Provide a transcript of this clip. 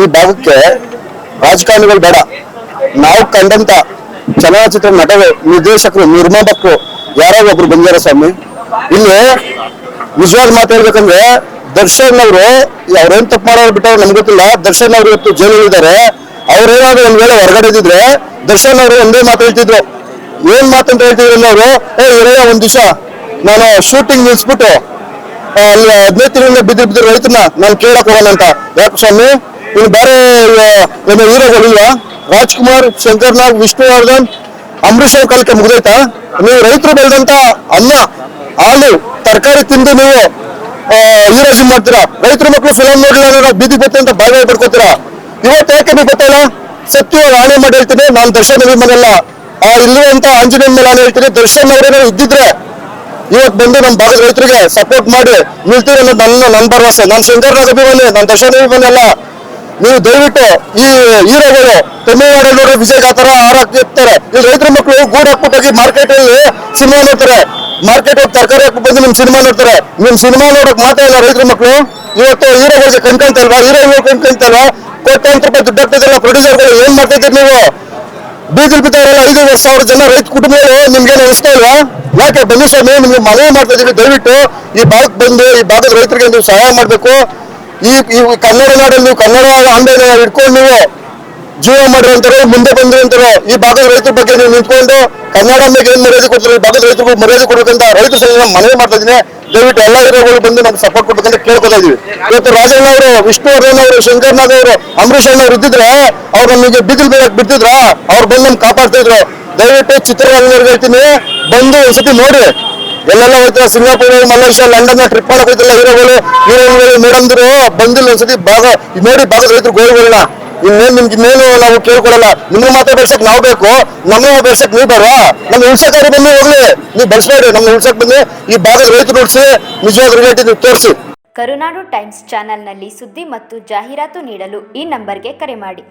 ಈ ಭಾಗಕ್ಕೆ ರಾಜಕಾರಣಿಗಳು ಬೇಡ. ನಾವು ಕಂಡಂತ ಚಲನಚಿತ್ರ ನಟರು, ನಿರ್ದೇಶಕರು, ನಿರ್ಮಾಪಕರು ಯಾರೋ ಒಬ್ರು ಬಂದಿದ್ದಾರೆ ಸ್ವಾಮಿ. ಇಲ್ಲಿ ನಿಜವಾದ ಮಾತು ಹೇಳ್ಬೇಕಂದ್ರೆ ದರ್ಶನ್ ಅವರು ಅವ್ರೇನ್ ತಪ್ಪು ಮಾಡೋರು ಬಿಟ್ಟವ್ರು ನಮ್ಗೆ ಗೊತ್ತಿಲ್ಲ. ದರ್ಶನ್ ಅವರು ಇವತ್ತು ಜೈಲಿದ್ದಾರೆ. ಅವ್ರೇನಾದ್ರು ಒಂದ್ ವೇಳೆ ಹೊರಗಡೆ ಇದ್ದಿದ್ರೆ ದರ್ಶನ್ ಅವರು ಒಂದೇ ಮಾತು ಹೇಳ್ತಿದ್ರು. ಏನ್ ಮಾತಂತ ಹೇಳ್ತಿದ್ರು ಅವರು, ಒಂದ್ ದಿವಸ ನಾನು ಶೂಟಿಂಗ್ ನಿಲ್ಸ್ಬಿಟ್ಟು 15 ತಿಂಗಳಿಂದ ಬಿದ್ದು ರೈತನ ನಾನು ಕೇಳಕ್ ಹೋಗೋಣ ಅಂತ. ಯಾಕೆ ಸ್ವಾಮಿ, ಇನ್ನು ಬೇರೆ ಏನೋ ಹೀರೋಗಳಿಲ್ವಾ? ರಾಜ್ಕುಮಾರ್, ಶಂಕರ್ನಾಗ್, ವಿಷ್ಣುವರ್ಧನ್, ಅಂಬರೀಷ್ ಅವ್ರ ಕಾಲಕ್ಕೆ ಮುಗ್ದೈತಾ? ನೀವು ರೈತರು ಬೆಳೆದಂತ ಅನ್ನ, ಹಾಲು, ತರಕಾರಿ ತಿಂದು ನೀವು ಹೀರೋಯಿಸಮ್ ಮಾಡ್ತೀರಾ. ರೈತರ ಮಕ್ಕಳು ಫಿಲಂ ನೋಡ್ಲಿಲ್ಲ ಬೀದಿ ಬತ್ತೆ ಅಂತ ಬಾಯಿ ಪಡ್ಕೋತೀರಾ. ಇವತ್ತು ಯಾಕೆ ನೀವು ಗೊತ್ತಲ್ಲ? ಸತ್ಯವಾಗಿ ಆಣೆ ಮಾಡಿ ಹೇಳ್ತೀನಿ, ನಾನು ದರ್ಶನ್ ಮನೆಯಲ್ಲ, ಇಲ್ಲಿರುವಂತ ಆಂಜನೇಯನ ಮೇಲೆ ಆಣೆ ಹೇಳ್ತೀನಿ. ದರ್ಶನ್ ಅವರೇನೋ ಇದ್ದಿದ್ರೆ ಇವತ್ತು ಬಂದು ನಮ್ಮ ಭಾಗದ ರೈತರಿಗೆ ಸಪೋರ್ಟ್ ಮಾಡಿ ನಿಲ್ತೀರಿ ಅನ್ನೋದು ನನ್ನ ಭರವಸೆ. ನಾನು ಶಂಕರ್ನಾಗ್ ಅಭಿಮಾನಿ, ನಾನು ದರ್ಶನ್ ಅಭಿಮಾನಿ ಅಲ್ಲ. ನೀವು ದಯವಿಟ್ಟು ಈ ಹೀರೋಗಳು ತಮಿಳುನಾಡಲ್ಲಿ ನೋಡ್ರೆ ವಿಜಯ್ ಆ ತರ ಹಾರಾಕ್ತಿರ್ತಾರೆ. ಇಲ್ಲಿ ರೈತರ ಮಕ್ಕಳು ಗೂಡು ಹಾಕ್ಬಿಟ್ಟೋಗಿ ಮಾರ್ಕೆಟ್ ಅಲ್ಲಿ ಸಿನಿಮಾ ನೋಡ್ತಾರೆ. ಮಾರ್ಕೆಟ್ ಹೋಗಿ ತರಕಾರಿ ಹಾಕಿ ಬಂದು ನಿಮ್ ಸಿನಿಮಾ ನೋಡ್ತಾರೆ. ನಿಮ್ ಸಿನಿಮಾ ನೋಡಕ್ ಮಾತ್ರ ಇಲ್ಲ ರೈತರ ಮಕ್ಕಳು. ಇವತ್ತು ಹೀರೋಗಳಿಗೆ ಕಣ್ಕಂತಲ್ವಾ? ಹೀರೋಗಳು ಕಣ್ಕಂತಲ್ವಾ? ಕೋಟ್ಯಾಂತರ ರೂಪಾಯಿ ದುಡ್ಡು ಹಾಕ್ತಿದ್ರಲ್ಲ ಪ್ರೊಡ್ಯೂಸರ್ಗಳು. ಏನ್ ಮಾಡ್ತಾ ಇದ್ದೀರಿ ನೀವು? ಬೀದಿಲ್ ಬಿದ್ದವರೆಲ್ಲ 5,000 ಜನ ರೈತ ಕುಟುಂಬಗಳು ನಿಮ್ಗೇನು ಅನಿಸ್ತಾ ಇಲ್ವಾ? ಯಾಕೆ? ಬನ್ನಿ ಸ್ವಾಮಿ, ನಿಮ್ಗೆ ಮನವಿ ಮಾಡ್ತಾ ಇದೀವಿ, ದಯವಿಟ್ಟು ಈ ಭಾಗಕ್ಕೆ ಬಂದು ಈ ಭಾಗದ ರೈತರಿಗೆ ನೀವು ಸಹಾಯ ಮಾಡಬೇಕು. ಈ ಕನ್ನಡ ನಾಡಲ್ಲಿ ನೀವು ಕನ್ನಡ ಆಂದೋಲನ ಇಟ್ಕೊಂಡು ನೀವು ಜೀವ ಮಾಡಿರೋಂಥವ್ರು, ಮುಂದೆ ಬಂದಿರೋಂಥವ್ರು, ಈ ಭಾಗದ ರೈತರ ಬಗ್ಗೆ ನೀವು ನಿಂತ್ಕೊಂಡು ಕನ್ನಡ ಮೇಲೆ ಏನ್ ಮರ್ಯಾದೆ ಕೊಡ್ತಾರೆ, ಈ ಭಾಗದ ರೈತರಿಗೂ ಮರ್ಯಾದೆ ಕೊಡ್ಬೇಕಂತ ರೈತರ ಸಂಘ ಮನವಿ ಮಾಡ್ತಾ ಇದೀನಿ. ದಯವಿಟ್ಟು ಎಲ್ಲ ಹೀರೋಗಳು ಬಂದು ನಮ್ಗೆ ಸಪೋರ್ಟ್ ಕೊಡ್ಬೇಕಂತ ಕೇಳ್ಕೊತಾ ಇದೀವಿ. ಇವತ್ತು ರಾಜಣ್ಣ ಅವರು, ವಿಷ್ಣುವರ್ಧನ್ ಅವರು, ಶಂಕರ್ನಾಗ್ ಅವರು, ಅಂಬರೀಷ್ ಅವರು ಇದ್ದಿದ್ರೆ ಅವ್ರು ನಮಗೆ ಬೀದಿಲ್ ಬೀಳಕ್ ಬಿಡ್ತಿದ್ರ? ಅವ್ರು ಬಂದು ನಮ್ಗೆ ಕಾಪಾಡ್ತಾ ಇದ್ರು. ದಯವಿಟ್ಟು ಚಿತ್ರರಂಗದವ್ರಿಗೆ ಹೇಳ್ತೀನಿ, ಬಂದು ಒಂದ್ಸತಿ ನೋಡಿ. ಎಲ್ಲೆಲ್ಲ ಹೋಗ್ತಾರೆ, ಸಿಂಗಾಪುರ್, ಮಲೇಷ್ಯಾ, ಲಂಡನ್ ಟ್ರಿಪ್ ಮಾಡಕ್ ಹೋಗ್ತಿಲ್ಲ ಹೀರೋಗಳು ಮೇಡಮ್ದಿರು ಬಂದಿಲ್ಲ ಒಂದ್ಸತಿ ಭಾಗ ನೋಡಿ ಭಾಗದ ರೈತರು ಗೋಳುಗಳನ್ನ. ಇನ್ನೇನು ನಾವು ಕೇಳ್ಕೊಡಲ್ಲ. ನಿಮ್ಮ ಮಾತ್ರ ಬೆಳ್ಸಕ್ ನಾವು ಬೇಕು, ನಮ್ಮ ಬೆಳ್ಸಕ್ ನೀವು ಬೇಡ. ನಮ್ಮ ಉಳ್ಸಕಾರಿ ಬಂದು ಹೋಗ್ಲಿ, ನೀವು ಬೆಳೆಸ್ಬೇಡಿ. ನಮ್ಮ ಉಳ್ಸಕ್ ಬಂದು ಈ ಭಾಗದ ರೈತರು ಉಳಿಸಿ ನಿಜವಾದ ರಿಯಾಲಿಟಿ ನೀವು ತೋರಿಸಿ. ಕರುನಾಡು ಟೈಮ್ಸ್ ಚಾನೆಲ್ನಲ್ಲಿ ಸುದ್ದಿ ಮತ್ತು ಜಾಹೀರಾತು ನೀಡಲು ಈ ನಂಬರ್ಗೆ ಕರೆ ಮಾಡಿ.